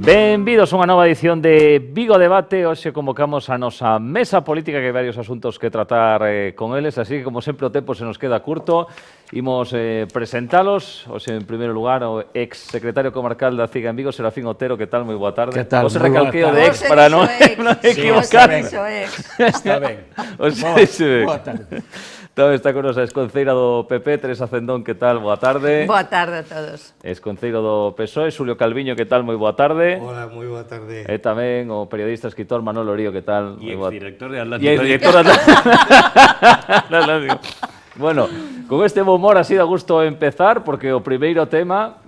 Benvidos a unha nova edición de Vigo Debate. Hoxe convocamos a nosa mesa política, que hai varios asuntos que tratar con eles, así que, como sempre, o tempo se nos queda curto. Imos presentalos. Hoxe, en primeiro lugar, o ex secretario comarcal da CIGA en Vigo, Serafín Otero. Que tal? Moi boa tarde. Que tal? Hoxe recalqueo de ex Vos para non equivocar. Está ben. Boa tarde. Tamén está con nos a exconceira do PP, Teresa Cendón. Que tal? Boa tarde. Boa tarde a todos. Exconceiro do PSOE, Xulio Calviño. Que tal? Moi boa tarde. Hola, moi boa tarde. E tamén o periodista e escritor Manolo Orío. Que tal? E exdirector de Atlántico. E exdirector de Atlántico. Bueno, con este bo humor así da gusto empezar, porque o primeiro tema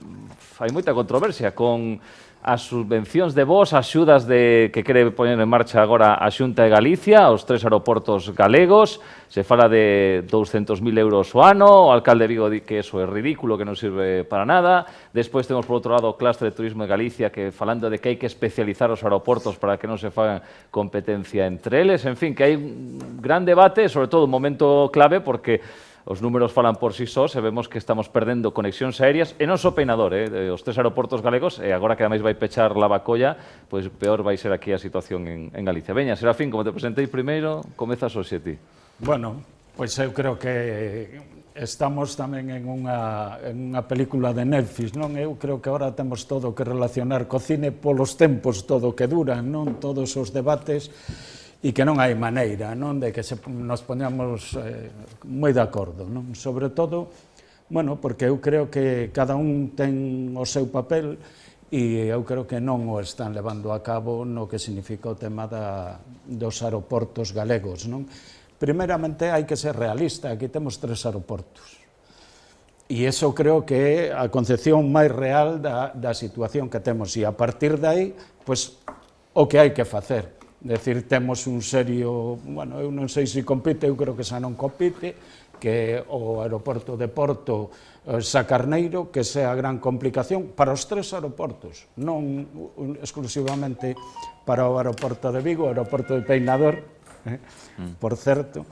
hai moita controversia con as subvencións de vos, axudas que quere poñer en marcha agora a Xunta de Galicia, aos 3 aeroportos galegos. Se fala de 200.000 euros o ano, o alcalde de Vigo di que eso é ridículo, que non sirve para nada. Despois temos, por outro lado, o clustre de turismo de Galicia, que falando de que hai que especializar os aeroportos para que non se fagan competencia entre eles. En fin, que hai un gran debate, sobre todo un momento clave, porque os números falan por si sós e vemos que estamos perdendo conexións aéreas, e non só peinador, os 3 aeroportos galegos, e agora que ademais vai pechar Lavacolla, pois peor vai ser aquí a situación en Galicia. Veña, Serafín, como te presentei primeiro, comezas hoxe ti. Bueno, pois eu creo que estamos tamén en unha película de Netflix, non? Eu creo que agora temos todo que relacionar co cine polos tempos todo que duran, non? Todos os debates, e que non hai maneira, non, de que nos poñamos moi de acordo, non? Sobre todo, bueno, porque eu creo que cada un ten o seu papel e eu creo que non o están levando a cabo no que significa o tema dos aeroportos galegos, non? Primeiramente hai que ser realista, aquí temos 3 aeroportos. E iso creo que é a concepción máis real da situación que temos, e a partir de aí, pois, o que hai que facer. Decir, temos un serio, bueno, eu non sei se compite, eu creo que xa non compite, que o aeroporto de Porto, Sacarneiro, que sea a gran complicación para os 3 aeroportos, non exclusivamente para o aeroporto de Vigo, o aeroporto de Peinador, por certo.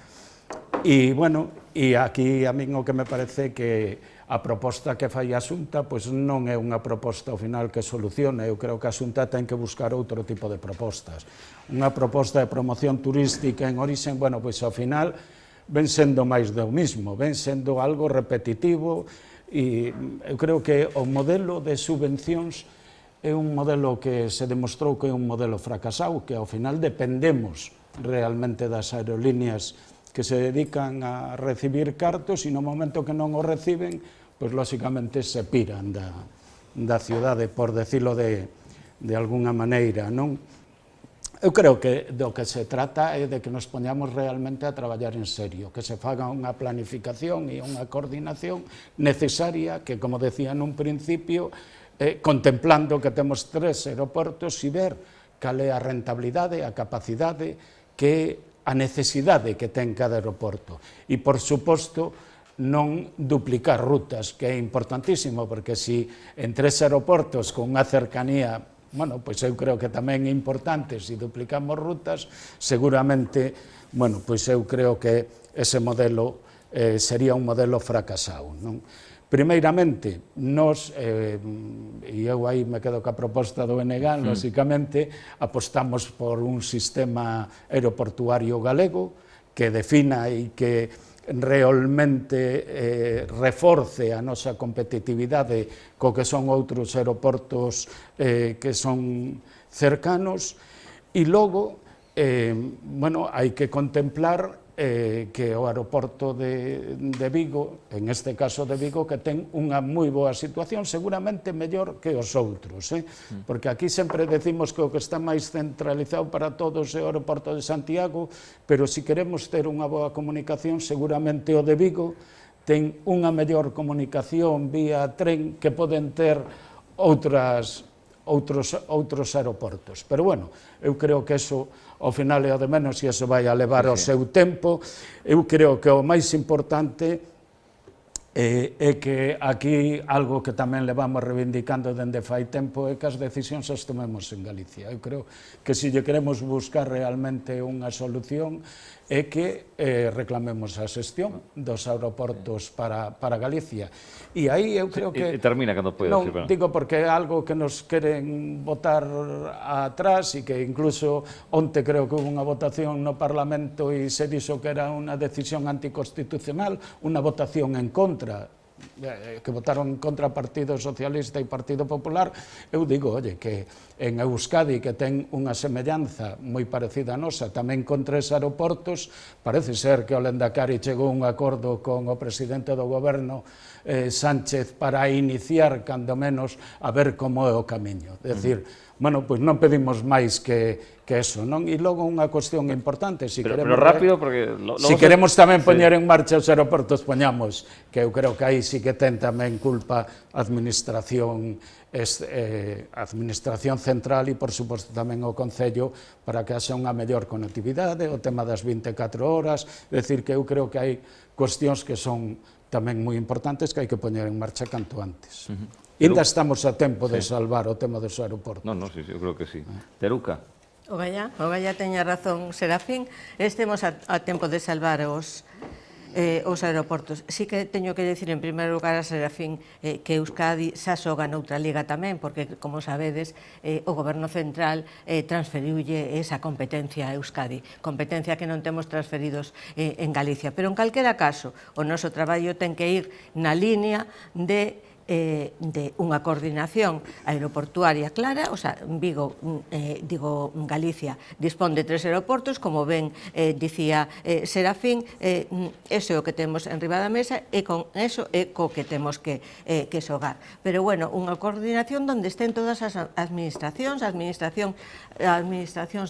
E, bueno, e aquí a min o que me parece que a proposta que fai a Xunta pois non é unha proposta ao final que solucione. Eu creo que a Xunta ten que buscar outro tipo de propostas. Unha proposta de promoción turística en orixen, bueno, pois ao final ven sendo máis do mismo, ven sendo algo repetitivo, e eu creo que o modelo de subvencións é un modelo que se demostrou que é un modelo fracasado, que ao final dependemos realmente das aerolíneas que se dedican a recibir cartos, e no momento que non o reciben, pois lóxicamente se piran da cidade, por decirlo de alguna maneira, non? Eu creo que do que se trata é de que nos poñamos realmente a traballar en serio, que se faga unha planificación e unha coordinación necesaria, que, como decía nun principio, contemplando que temos 3 aeroportos, e ver cal é a rentabilidade, a capacidade, que a necesidade que ten cada aeroporto. E, por suposto, non duplicar rutas, que é importantísimo, porque se en 3 aeroportos con unha cercanía, bueno, pois eu creo que tamén é importante, se duplicamos rutas, seguramente, bueno, pois eu creo que ese modelo sería un modelo fracasado, non? Primeiramente, nós, e eu aí me quedo ca proposta do NG, lóxicamente, apostamos por un sistema aeroportuario galego que defina e que realmente reforce a nosa competitividade co que son outros aeroportos que son cercanos, e logo, bueno, hai que contemplar que o aeroporto de Vigo, en este caso de Vigo, que ten unha moi boa situación, seguramente mellor que os outros, porque aquí sempre decimos que o que está máis centralizado para todos é o aeroporto de Santiago, pero se queremos ter unha boa comunicación, seguramente o de Vigo ten unha mellor comunicación vía tren que poden ter outros aeroportos. Pero, bueno, eu creo que eso ao final é o de menos, e iso vai a levar ao seu tempo. Eu creo que o máis importante É que aquí algo que tamén levamos reivindicando dende fai tempo é que as decisións as tomemos en Galicia. Eu creo que se lle queremos buscar realmente unha solución é que reclamemos a xestión dos aeroportos para Galicia. E aí eu creo que... E termina cando pode. Non, digo porque é algo que nos queren botar atrás e que incluso onte creo que houve unha votación no Parlamento e se dixo que era unha decisión anticonstitucional, unha votación en contra, que votaron contra o Partido Socialista e Partido Popular. Eu digo, oye, que en Euskadi, que ten unha semellanza moi parecida a nosa, tamén con 3 aeroportos, parece ser que o Lendakari chegou a un acordo con o presidente do goberno, Sánchez, para iniciar, cando menos, a ver como é o camiño. É dicir, bueno, pois non pedimos máis que eso, non? E logo unha cuestión importante, pero rápido, porque... Si queremos tamén poñer en marcha os aeroportos, poñamos, que eu creo que aí sí que ten tamén culpa a administración central e, por suposto, tamén o Concello para que haxa unha mellor conectividade, o tema das 24 horas, é dicir, que eu creo que hai cuestións que son tamén moi importantes que hai que poñer en marcha canto antes. Ainda estamos a tempo de salvar o tema dos aeroportos. Non, sí, eu creo que sí. Teruca. Ogalla teña razón, Serafín, estemos a tempo de salvar os aeroportos. Sí que teño que decir en primeiro lugar a Serafín que Euskadi xa xoga noutra liga tamén, porque, como sabedes, o Goberno Central transferiulle esa competencia a Euskadi, competencia que non temos transferidos en Galicia. Pero, en calquera caso, o noso traballo ten que ir na línea de unha coordinación aeroportuaria clara, o sea, Galicia dispón de 3 aeroportos, como ben dicía Serafín, eso é o que temos en riba da mesa e con eso é co que temos que xogar. Pero, bueno, unha coordinación onde estén todas as administracións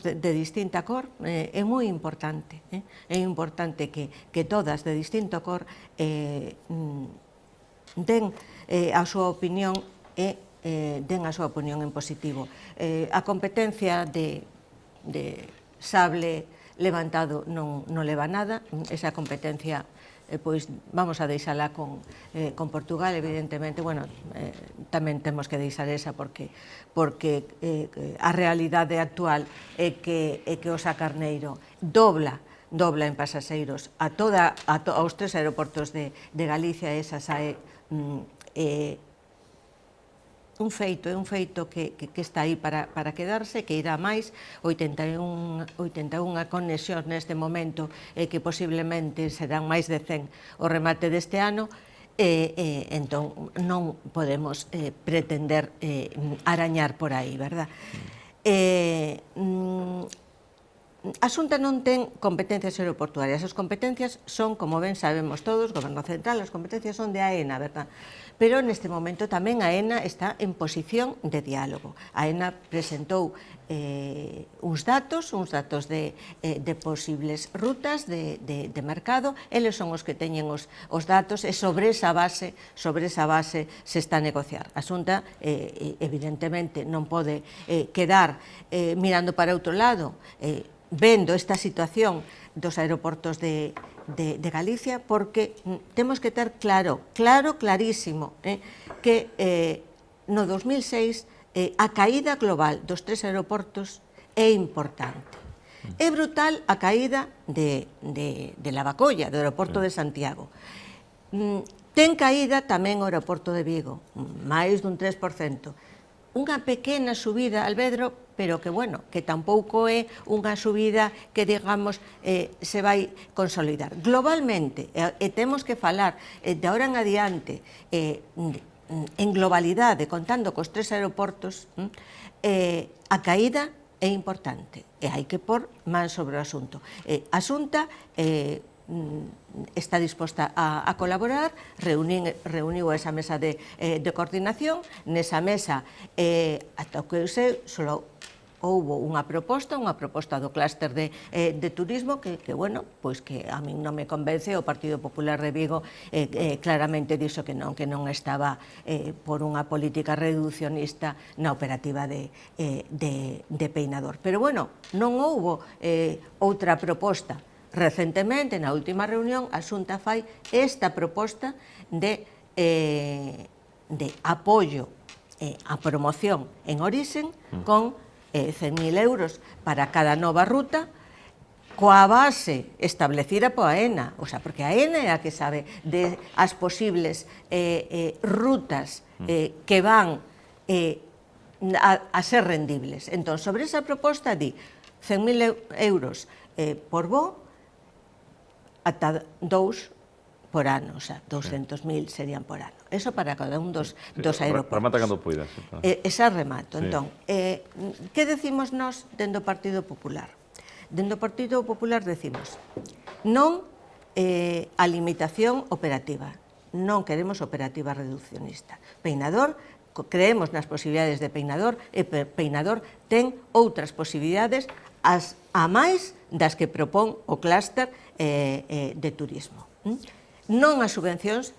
de distinta cor, é moi importante, é importante que todas de distinto cor den a súa opinión e den a súa opinión en positivo. A competencia de sable levantado non leva nada, esa competencia pois vamos a deixala con Portugal, evidentemente, bueno, tamén temos que deixar esa porque a realidade actual é que o Sacarneiro dobla en pasaxeiros aos 3 aeroportos de Galicia, esa xa é un feito que está aí para quedarse, que irá máis, 81 conexións neste momento, que posiblemente serán máis de 100 o remate deste ano, entón non podemos pretender arañar por aí, verdad? A Xunta non ten competencias aeroportuarias. As competencias son, como ben sabemos todos, Goberno Central, as competencias son de AENA, verdad? Pero neste momento tamén a AENA está en posición de diálogo. A AENA presentou uns datos de posibles rutas de mercado, eles son os que teñen os datos e sobre esa base se está a negociar. A Xunta, evidentemente, non pode quedar mirando para outro lado, vendo esta situación dos aeroportos de Galicia, porque temos que ter clarísimo, que no 2006 a caída global dos 3 aeroportos é importante. É brutal a caída de Lavacolla, do aeroporto de Santiago. Ten caída tamén o aeroporto de Vigo, máis dun 3%. Unha pequena subida, Alvedro, pero que, bueno, que tampouco é unha subida que, digamos, se vai consolidar. Globalmente, e temos que falar de ahora en adiante, en globalidade, contando cos 3 aeroportos, a caída é importante e hai que pôr man sobre o asunto. A Xunta está disposta a colaborar, reuniu esa mesa de coordinación. Nesa mesa, ata o que eu sei, só houbo unha proposta do clúster de turismo que, bueno, pois que a min non me convence. O Partido Popular de Vigo claramente dixo que non estaba por unha política reducionista na operativa de Peinador. Pero, bueno, non houbo outra proposta recentemente, na última reunión, a Xunta fai esta proposta de apoio a promoción en Orixen con 100.000 euros para cada nova ruta, coa base establecida pola AENA, o sea, porque a AENA é a que sabe de as posibles rutas que van a ser rendibles. Entón, sobre esa proposta di 100.000 euros por voo ata 2 por ano, o sea, 200.000 serían por ano. Eso para cada un dos aeroportos. Remata cando poidas. Esa remato. Entón, que decimos nós dentro do Partido Popular? Dentro do Partido Popular decimos non a limitación operativa, non queremos operativa reduccionista. Peinador, creemos nas posibilidades de Peinador, e Peinador ten outras posibilidades a máis das que propón o clúster de turismo. Non as subvencións,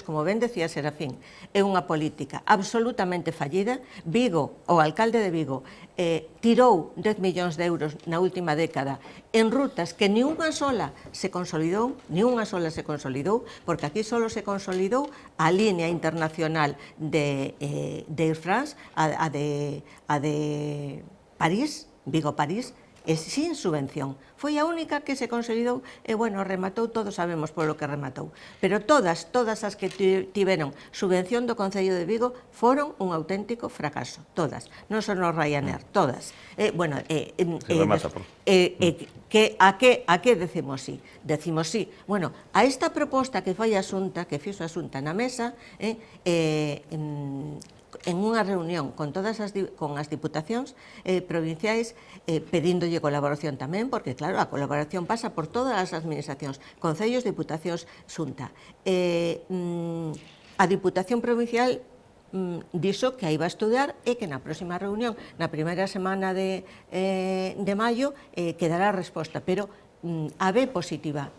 como ben decía Serafín, é unha política absolutamente fallida. Vigo, o alcalde de Vigo, tirou 10 millóns de euros na última década en rutas que ni unha sola se consolidou, porque aquí só se consolidou a línea internacional de Air France, a de París, Vigo-París, e sin subvención. Foi a única que se consolidou e, bueno, rematou, todos sabemos polo que rematou. Pero todas as que tiveron subvención do Concello de Vigo foron un auténtico fracaso. Todas. Non son os Ryanair, todas. A que decimos sí? Decimos sí. Bueno, a esta proposta que foi a Xunta, que fixo a Xunta na mesa, en unha reunión con as diputacións provinciais, pedíndolle colaboración tamén, porque claro, a colaboración pasa por todas as administracións, concellos, diputacións, Xunta. A Diputación Provincial dixo que a iba a estudiar e que na próxima reunión, na primeira semana de maio, quedará a resposta, pero a B positiva.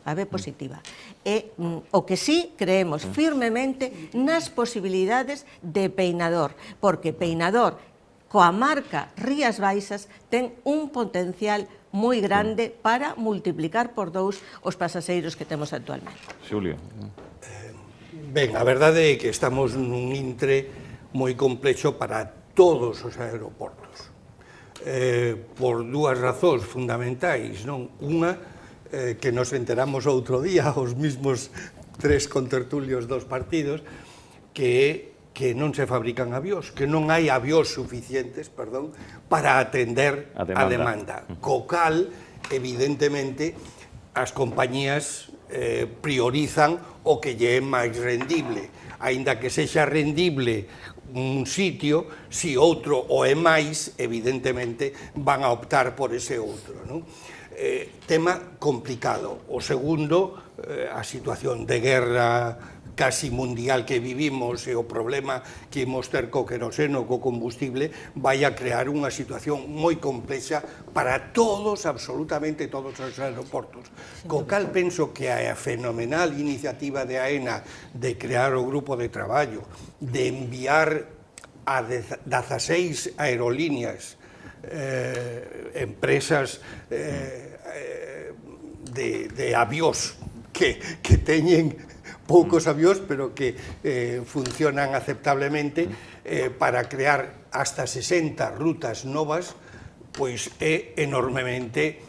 E o que sí creemos firmemente nas posibilidades de Peinador, porque Peinador, coa marca Rías Baixas, ten un potencial moi grande para multiplicar por 2 os pasaxeiros que temos actualmente. Xulio. Ben, a verdade é que estamos nun intre moi complexo para todos os aeroportos. Por dúas razóns fundamentais, non? Unha, que nos enteramos outro día, os mismos 3 contertulios dos partidos, que non se fabrican avións, que non hai avións suficientes, para atender a demanda. Co cal, evidentemente, as compañías priorizan o que lle é máis rendible. Aínda que sexa rendible un sitio, si outro o é máis, evidentemente, van a optar por ese outro, non? Tema complicado. O segundo, a situación de guerra casi mundial que vivimos e o problema que imos ter co queroseno, co combustible, vai a crear unha situación moi complexa para todos, absolutamente todos os aeroportos. Co cal penso que a fenomenal iniciativa de AENA de crear o grupo de traballo, de enviar a 16 aerolíneas, empresas de avións que teñen poucos avións, pero que funcionan aceptablemente, para crear hasta 60 rutas novas, pois é enormemente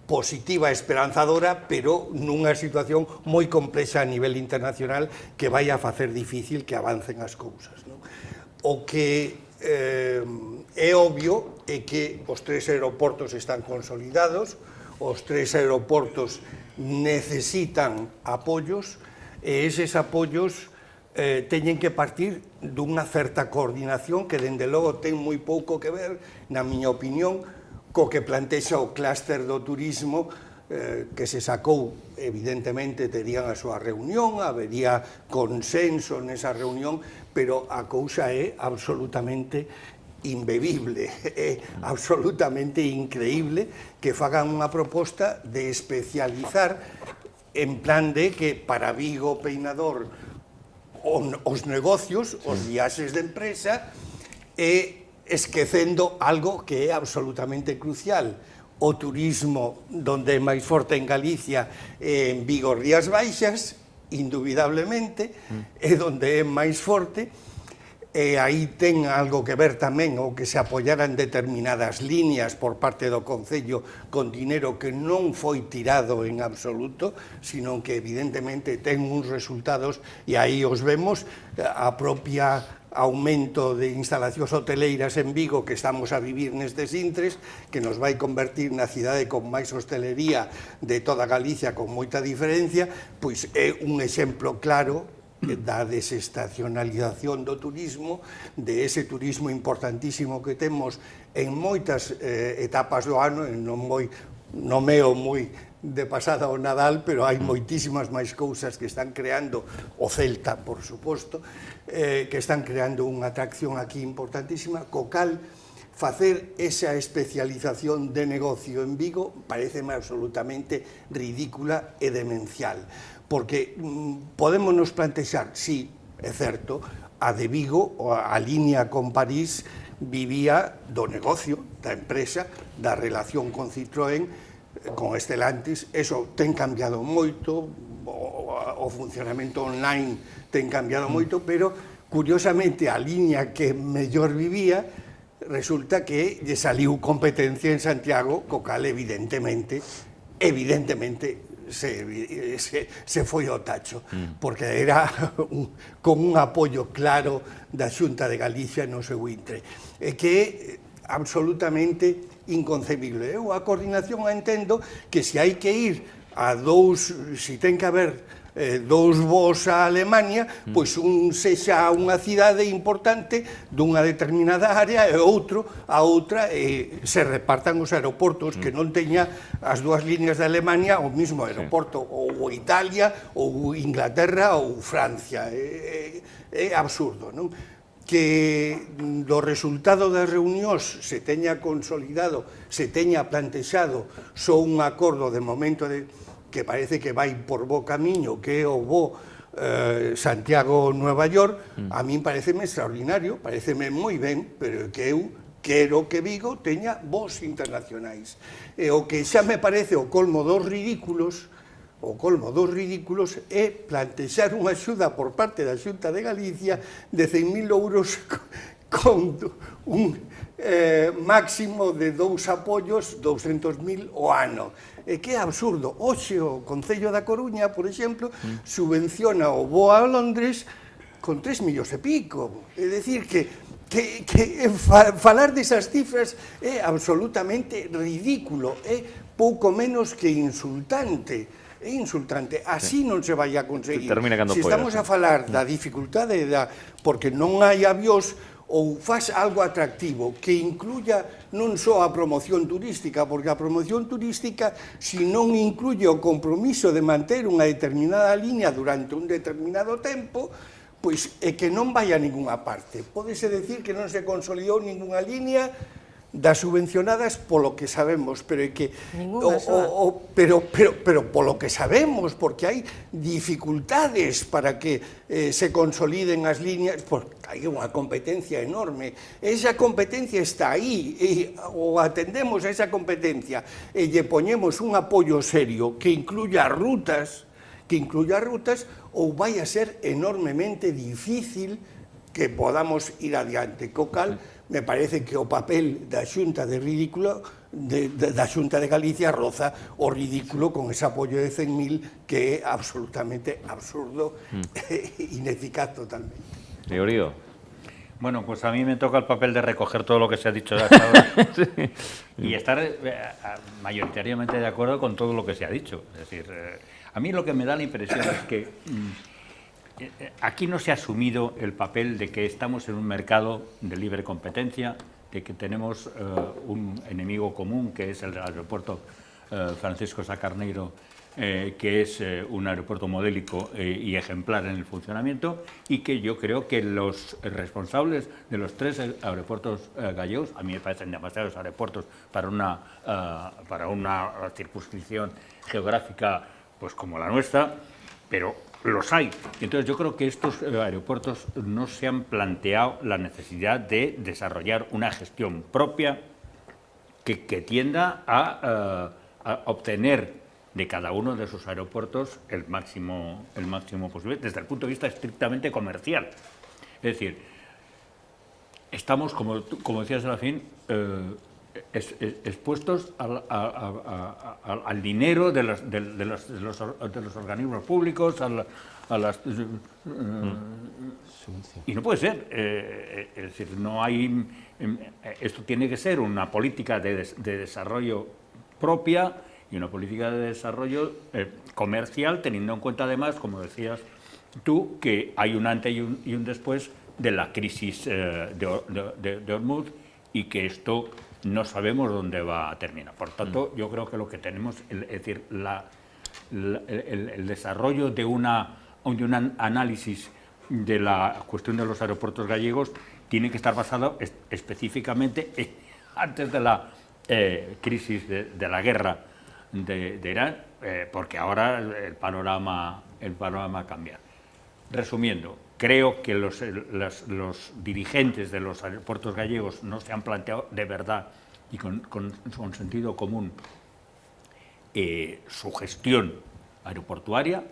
positiva, esperanzadora, pero nunha situación moi complexa a nivel internacional que vai a facer difícil que avancen as cousas. O que é obvio é que os 3 aeroportos están consolidados, os 3 aeroportos necesitan apoios, e eses apoios teñen que partir dunha certa coordinación que, dende logo, ten moi pouco que ver, na miña opinión, co que plantexa o clúster do turismo, que se sacou, evidentemente, terían a súa reunión, habería consenso nesa reunión, pero a cousa é absolutamente imbebible, é absolutamente increíble que fagan unha proposta de especializar en plan de que para Vigo, Peinador, os negocios, os viaxes de empresa, e esquecendo algo que é absolutamente crucial, o turismo donde é máis forte en Galicia e en Vigo Rías Baixas, indubidablemente, é onde é máis forte, e aí ten algo que ver tamén o que se apoyaran determinadas líneas por parte do Concello con dinero que non foi tirado en absoluto, sino que evidentemente ten uns resultados, e aí os vemos, a propia aumento de instalacións hoteleiras en Vigo que estamos a vivir nestes intres, que nos vai convertir na cidade con máis hostelería de toda Galicia con moita diferencia, pois é un exemplo claro da desestacionalización do turismo, de ese turismo importantísimo que temos en moitas etapas do ano, non meo moi de pasada o Nadal, pero hai moitísimas máis cousas que están creando, o Celta, por suposto, que están creando unha atracción aquí importantísima, co cal facer esa especialización de negocio en Vigo pareceme absolutamente ridícula e demencial, porque podemos nos plantexar, sí, é certo, a de Vigo, a línea con París, vivía do negocio, da empresa, da relación con Citroën, con Stellantis, eso ten cambiado moito, o funcionamento online ten cambiado moito, pero curiosamente a liña que mellor vivía resulta que lle saliu competencia en Santiago, co cal evidentemente se foi ao tacho, porque era con un apoio claro da Xunta de Galicia no seu intre, que é absolutamente inconcebible. Eu a coordinación entendo que se hai que ir a se ten que haber dous voos a Alemania, pois un sexa unha cidade importante dunha determinada área e outro a outra, e se repartan os aeroportos, que non teña as dúas líneas de Alemania o mismo aeroporto, ou Italia, ou Inglaterra, ou Francia. É absurdo, non? Que do resultado das reunións se teña consolidado, se teña plantexado só un acordo de momento que parece que vai por bo camiño, que é o bo Santiago-Nueva York, a min pareceme extraordinario, pareceme moi ben, pero que eu quero que Vigo teña voos internacionais. E o que xa me parece o colmo dos ridículos é plantexar unha axuda por parte da Xunta de Galicia de 100.000 euros con un máximo de 2 apoios, 200.000 o ano. E que é absurdo. Hoxe o Concello da Coruña, por exemplo, subvenciona o voo a Londres con 3 millóns e pico. É dicir, que falar desas cifras é absolutamente ridículo, é pouco menos que insultante. É insultante, así non se vai a conseguir. Se estamos a falar da dificultade, porque non hai avións, ou faz algo atractivo que incluya non só a promoción turística, porque a promoción turística, se non incluye o compromiso de manter unha determinada línea durante un determinado tempo, pois é que non vai a ninguna parte. Pódese decir que non se consolidou ninguna línea das subvencionadas polo que sabemos, pero é que pero polo que sabemos, porque hai dificultades para que se consoliden as líneas, porque hai unha competencia enorme. Esa competencia está aí, ou atendemos a esa competencia e lle poñemos un apoio serio que incluya rutas, ou vai a ser enormemente difícil que podamos ir adiante, co cal me parece que o papel da Xunta de Xunta de Galicia roza o ridículo con ese apoio de 100.000 que é absolutamente absurdo e ineficaz totalmente. Teorío. Bueno, pues a mí me toca el papel de recoger todo lo que se ha dicho hasta ahora y estar mayoritariamente de acuerdo con todo lo que se ha dicho. Es decir, a mí lo que me da la impresión es que aquí no se ha asumido el papel de que estamos en un mercado de libre competencia, de que tenemos un enemigo común, que es el aeropuerto Francisco Sacarneiro, que es un aeropuerto modélico y ejemplar en el funcionamiento, y que yo creo que los responsables de los 3 aeropuertos gallegos, a mí me parecen demasiados aeropuertos para una circunscripción geográfica pues como la nuestra, pero los hay. Entonces yo creo que estos aeropuertos no se han planteado la necesidad de desarrollar una gestión propia que tienda a obtener de cada uno de sus aeropuertos el máximo posible desde el punto de vista estrictamente comercial. Es decir, estamos, como decía Serafín, expuestos al dinero de los organismos públicos, y no puede ser. Es decir, no hay. Esto tiene que ser una política de desarrollo propia y una política de desarrollo comercial, teniendo en cuenta además, como decías tú, que hay un antes y un después de la crisis de Hormuz, y que esto no sabemos dónde va a terminar. Por tanto, yo creo que lo que tenemos, es decir, el desarrollo de un análisis de la cuestión de los aeropuertos gallegos tiene que estar basado específicamente antes de la crisis de la guerra de Irán, porque ahora el panorama cambia. Resumiendo, creo que los dirigentes de los aeropuertos gallegos no se han planteado de verdad y con sentido común su gestión aeroportuaria.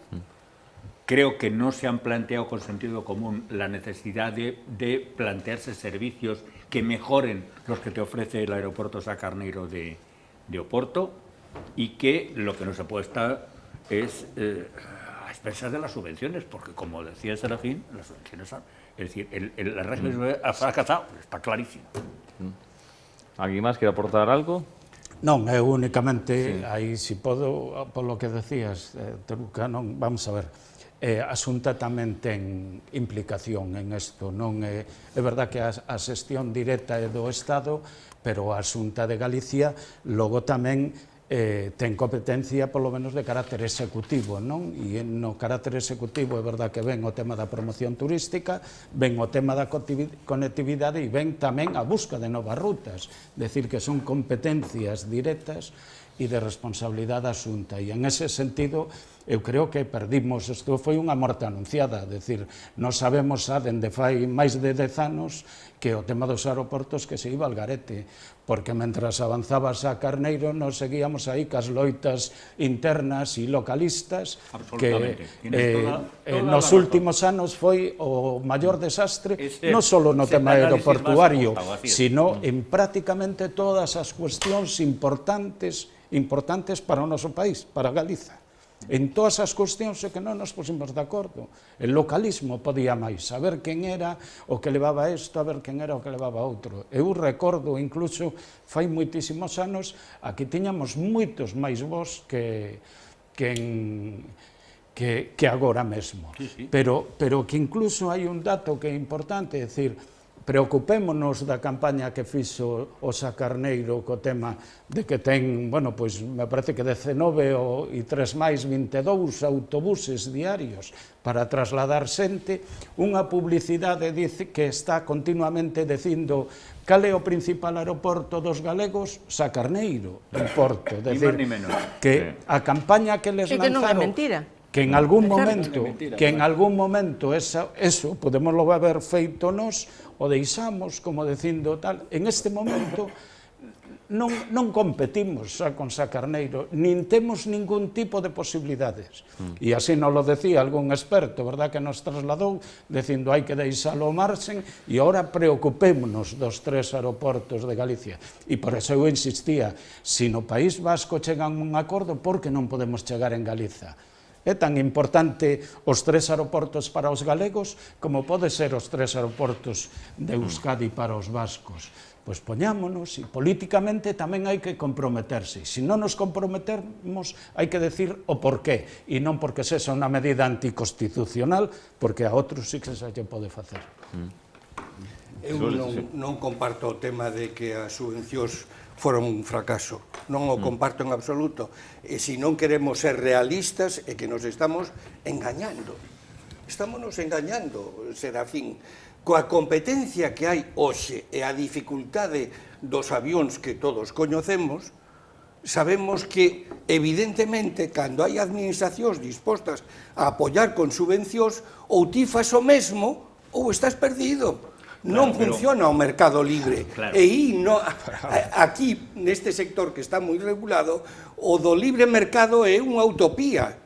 Creo que no se han planteado con sentido común la necesidad de plantearse servicios que mejoren los que te ofrece el aeropuerto Sá Carneiro de Oporto, y que lo que no se puede estar es a expensas de las subvenciones, porque, como decía Serafín, las subvenciones es decir, el régimen ha fracasado, está clarísimo. ¿Alguien más quiere aportar algo? Non, eu únicamente, aí si podo, polo que decías, Teruca, non, vamos a ver, a Xunta tamén ten implicación en isto, non é verdad que a xestión directa é do Estado, pero a Xunta de Galicia logo tamén ten competencia polo menos de carácter executivo, non? E no carácter executivo é verdad que ven o tema da promoción turística, ven o tema da conectividade e ven tamén a busca de novas rutas, decir que son competencias directas e de responsabilidade da Xunta, e en ese sentido eu creo que perdimos, isto foi unha morte anunciada, decir, non sabemos xa dende fai máis de 10 anos que o tema dos aeroportos que se iba al garete, porque mentras avanzaba Sá Carneiro nos seguíamos aí cas loitas internas e localistas que nos últimos anos foi o maior desastre, non só no tema aeroportuario, sino en prácticamente todas as cuestións importantes para o noso país, para Galiza. En todas as cuestións é que non nos pusimos de acordo. El localismo podía máis, saber quen era o que levaba isto, a ver quen era o que levaba outro. Eu recordo, incluso, fai moitísimos anos, aquí tiñamos moitos máis vos que agora mesmo. Pero que incluso hai un dato que é importante, é dicir, preocupémonos da campaña que fixo o Sá Carneiro co tema de que ten, bueno, pois me parece que 19 e 3 máis 22 autobuses diarios para trasladar xente, unha publicidade dice que está continuamente dicindo cal é o principal aeroporto dos galegos, Sá Carneiro, en Porto, decir, que a campaña que les lanzaron... Que non é mentira. Que en algún momento eso podemos haber feito nós, o deixamos, como dicindo tal, en este momento non competimos xa con Sá Carneiro, nin temos ningún tipo de posibilidades. E así nos lo decía algún experto, verdad, que nos trasladou, dicindo hai que deixalo ao marxen, e ahora preocupémonos dos 3 aeroportos de Galicia. E por eso eu insistía, se no País Vasco chegan a un acordo, por que non podemos chegar en Galiza? É tan importante os 3 aeroportos para os galegos como pode ser os 3 aeroportos de Euskadi para os vascos. Pois poñámonos, e políticamente tamén hai que comprometerse. Se non nos comprometemos, hai que decir o porqué, e non porque sexa unha medida anticonstitucional, porque a outros sí que se lle pode facer. Eu non comparto o tema de que as subvencións foron un fracaso. Non o comparto en absoluto. E se non queremos ser realistas é que nos estamos engañando. Estámonos engañando, Serafín. Coa competencia que hai hoxe e a dificultade dos avións que todos coñecemos, sabemos que, evidentemente, cando hai administracións dispostas a apoiar con subvencións, ou ti fas o mesmo ou estás perdido. non funciona o mercado libre. Claro. E aquí, neste sector que está moi regulado, o do libre mercado é unha utopía,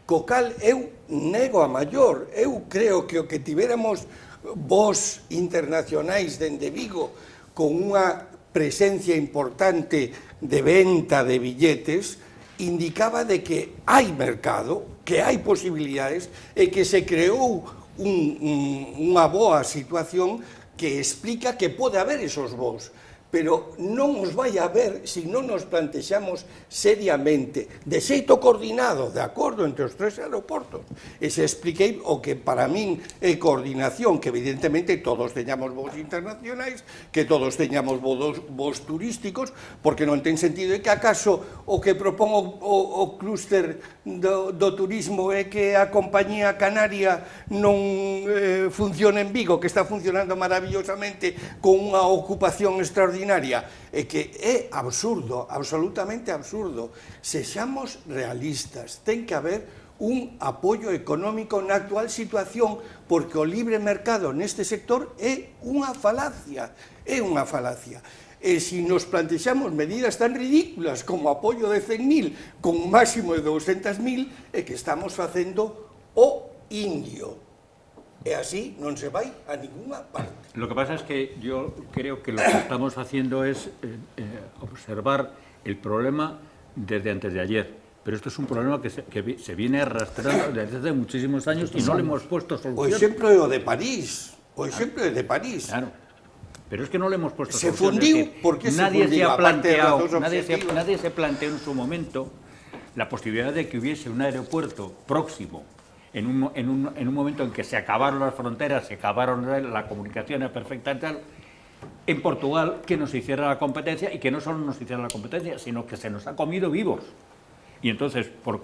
co cal eu nego a maior. Eu creo que o que tiveramos voz internacionais dende Vigo con unha presencia importante de venta de billetes indicaba de que hai mercado, que hai posibilidades e que se creou unha boa situación que explica que pode haber esos voos, pero non os vai haber se non nos plantexamos seriamente, de xeito coordinado, de acordo entre os tres aeroportos. E se expliquei o que para min é coordinación, que evidentemente todos teñamos voos internacionais, que todos teñamos voos turísticos, porque non ten sentido que acaso o que propón o clúster do turismo é que a compañía canaria non funcione en Vigo, que está funcionando maravillosamente con unha ocupación extraordinaria, e que é absurdo, absolutamente absurdo. Sexamos realistas, ten que haber un apoio económico na actual situación, porque o libre mercado neste sector é unha falacia, E se nos plantexamos medidas tan ridículas como apoio de 100.000 con un máximo de 200.000, é que estamos facendo o indio. E así non se vai a ninguna parte. Lo que pasa es que yo creo que lo que estamos haciendo es observar el problema desde antes de ayer. Pero esto es un problema que se viene arrastrando desde hace muchísimos años y no le hemos puesto solución. O exemplo é o de París. Claro. Pero es que no le hemos puesto se solución. fundiu, es decir, ¿por qué se nadie fundiu? Nadie se planteó en su momento la posibilidad de que hubiese un aeropuerto próximo en un momento en que se acabaron las fronteras, se acabaron la comunicación perfecta y tal, en Portugal, que nos hiciera la competencia, y que no solo nos hiciera la competencia, sino que se nos ha comido vivos. Y entonces, ¿por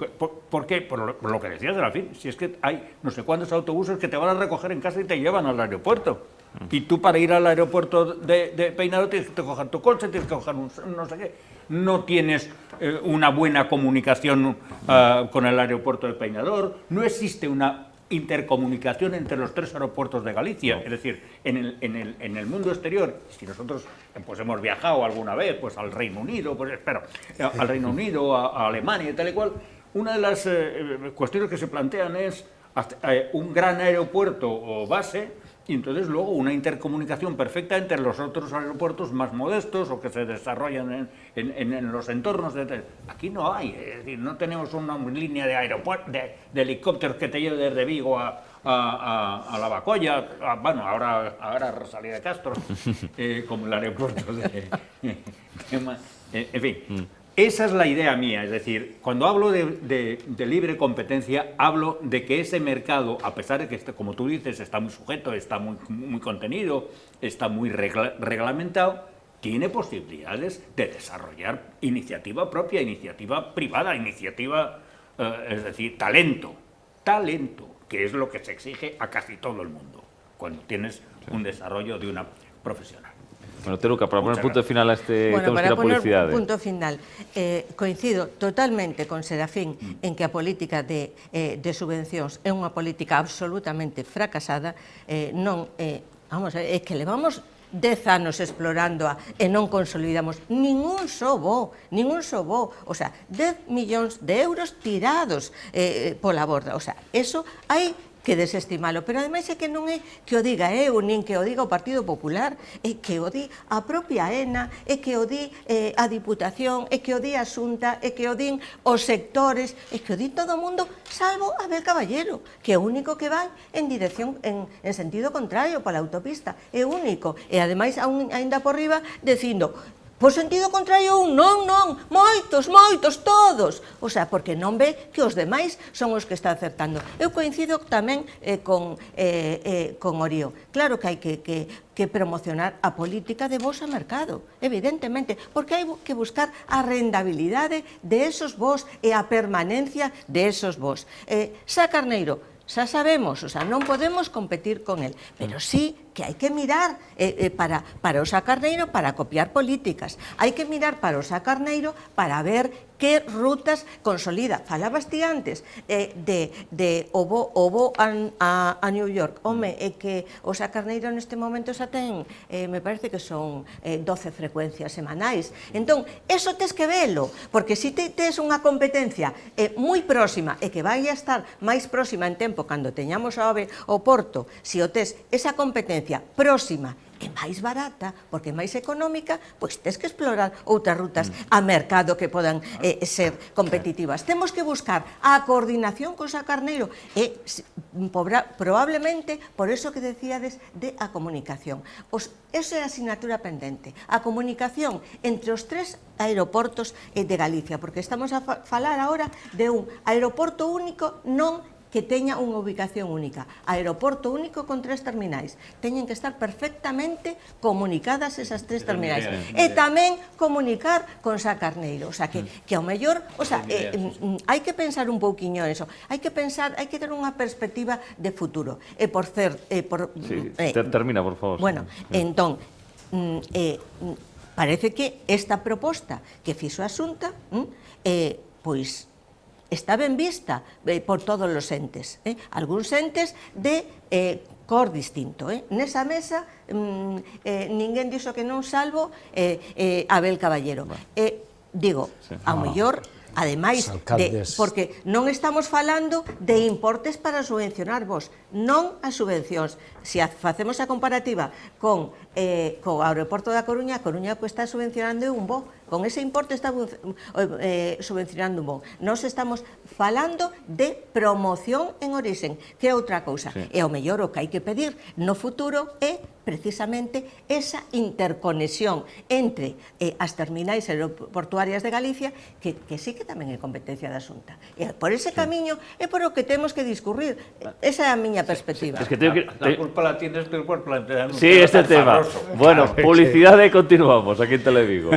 qué? Por lo que decías de la fin, si es que hay no sé cuántos autobuses que te van a recoger en casa y te llevan al aeropuerto. Y tú para ir al aeropuerto de Peinado tienes que coger tu coche, tienes que coger un no sé qué. No tienes una buena comunicación con el aeropuerto de Peinador, no existe una intercomunicación entre los tres aeropuertos de Galicia. Es decir, en el mundo exterior, si nosotros pues hemos viajado alguna vez pues al Reino Unido, al Reino Unido, a Alemania y tal y cual, una de las cuestiones que se plantean es un gran aeropuerto o base, y entonces luego una intercomunicación perfecta entre los otros aeropuertos más modestos o que se desarrollan en los entornos. Aquí no hay, es decir, no tenemos una línea de helicópteros que te lleve desde Vigo a Lavacolla, bueno, ahora Rosalía de Castro, como el aeropuerto en fin. Esa es la idea mía, es decir, cuando hablo de libre competencia, hablo de que ese mercado, a pesar de que, como tú dices, está muy sujeto, está muy contenido, está muy reglamentado, tiene posibilidades de desarrollar iniciativa propia, iniciativa privada, es decir, talento, que es lo que se exige a casi todo el mundo, cuando tienes un desarrollo de una profesional. Bueno, Teruca, para poner punto final a este bueno, tema para de poner publicidade. Punto final, coincido totalmente con Serafín en que a política de subvencións é unha política absolutamente fracasada, vamos a ver, é que levamos 10 anos explorándoa e non consolidamos ningún só voo, o sea, 10 millóns de euros tirados pola borda, o sea, eso hai que desestimalo, pero ademais é que non é que o diga eu, nin que o diga o Partido Popular, é que o di a propia ENA, é que o di a Diputación, é que o di a Xunta, é que o din os sectores, é que o di todo o mundo, salvo Abel Caballero, que é o único que vai en dirección, en sentido contrario, pola autopista, é o único, e ademais ainda por riba, dicindo, por sentido contrario, non, moitos, todos. O sea, porque non ve que os demais son os que está acertando. Eu coincido tamén con Orío. Claro que hai que promocionar a política de voos a mercado, evidentemente, porque hai que buscar a rendabilidade de esos voos e a permanencia de esos voos. Sá Carneiro, xa sabemos, o sea, non podemos competir con el, pero sí que hai que mirar para o Sá Carneiro para copiar políticas, hai que mirar para o Sá Carneiro para ver que rutas consolida. Falabas ti antes de o bo a New York. Home, é que o Sá Carneiro neste momento xa ten, me parece que son 12 frecuencias semanais. Entón, eso tes que velo, porque se tes unha competencia moi próxima e que vai a estar máis próxima en tempo cando teñamos o Porto, se o tes esa competencia próxima e máis barata, porque é máis económica, pois tes que explorar outras rutas a mercado que podan ser competitivas. Temos que buscar a coordinación con Sá Carneiro e probablemente por eso que decíades de a comunicación. Esa é a asignatura pendente, a comunicación entre os 3 aeroportos de Galicia, porque estamos a falar agora de un aeroporto único non que teña unha ubicación única. Aeroporto único con 3 terminais. Teñen que estar perfectamente comunicadas esas 3 terminais. E tamén comunicar con Sá Carneiro. O sea, que ao mellor, o sea, hai que pensar un pouquiño en eso. Hai que pensar, hai que ter unha perspectiva de futuro. E por certo... Termina, por favor. Bueno, entón, parece que esta proposta que fixo a Xunta, pois, está ben vista por todos os entes. Algúns entes de cor distinto. Nesa mesa ninguén dixo que non salvo Abel Caballero. Digo, ao mellor, ademais, porque non estamos falando de importes para subvencionar vos, non as subvencións. Se facemos a comparativa con o aeroporto da Coruña, a Coruña está subvencionando un bo. Con ese importe está subvencionando un bo. Nós estamos falando de promoción en orixen, que é outra cousa. E ao mellor o que hai que pedir no futuro é precisamente esa interconexión entre as terminais aeroportuarias de Galicia, que sí que tamén é competencia da Xunta. E por ese camiño é por o que temos que discurrir. Esa é a miña perspectiva. Es que tengo que... La culpa la tienes tú por plantear un Sí, este tema. farroso. Bueno, publicidad y continuamos aquí en Televigo.